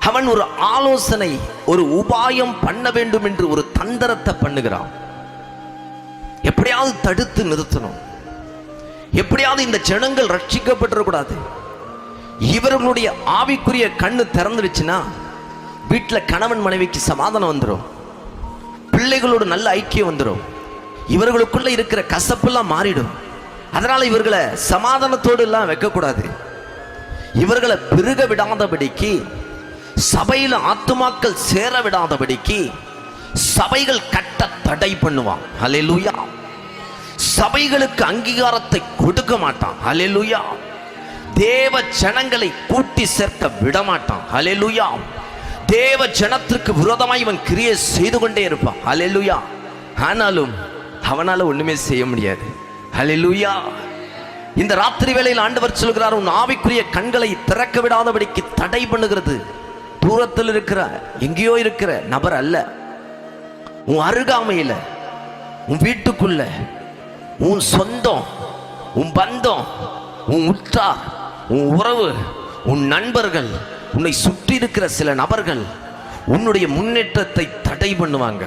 அவன் ஒரு ஆலோசனை, ஒரு உபாயம் பண்ண வேண்டும் என்று ஒரு தந்திரத்தை பண்ணுகிறான். எப்படியாவது தடுத்து நிறுத்தணும், எப்படியாவது இந்த ஜனங்கள் ரட்சிக்கப்பட்டுறக்கூடாது. இவர்களுடைய ஆவிக்குரிய கண்ணு திறந்துடுச்சுன்னா வீட்டில் கணவன் மனைவிக்கு சமாதானம் வந்துடும், பிள்ளைகளோடு நல்ல ஐக்கியம் வந்துடும், இவர்களுக்குள்ள இருக்கிற கசப்பெல்லாம் மாறிடும். அதனால இவர்களை சமாதானத்தோடு எல்லாம் வைக்கக்கூடாது. இவர்களை பெருக விடாதபடிக்கு, சபையில் ஆத்துமாக்கள் சேர விடாதபடிக்கு சபைகள் கட்ட தடை பண்ணுவான். ஹல்லேலூயா. சபைகளுக்கு அங்கீகாரத்தை கொடுக்க மாட்டான். ஹல்லேலூயா. தேவ ஜனங்களை கூட்டி சேர்க்க விட மாட்டான். ஹல்லேலூயா. தேவ ஜனத்திற்கு விரோதமாய் இவன் கிரியை செய்து கொண்டே இருப்பான். ஹல்லேலூயா. ஆனாலும் அவனால ஒண்ணுமே செய்ய முடியாது. ஹல்லேலூயா. இந்த ராத்திரி வேளையில் ஆண்டவர் சொல்கிறார், உன் ஆவிக்குரிய கண்களை திறக்க விடாதபடிக்கு தடை பண்ணுகிறது தூரத்தில் இருக்கிற எங்கேயோ இருக்கிற நபர் அல்ல, உன் அருகாமையில, உன் வீட்டுக்குள்ள, உன் சொந்தம், உன் பந்தம், உன் உற்றார், உன் உறவு, உன் நண்பர்கள், உன்னை சுற்றி இருக்கிற சில நபர்கள் உன்னுடைய முன்னேற்றத்தை தடை பண்ணுவாங்க.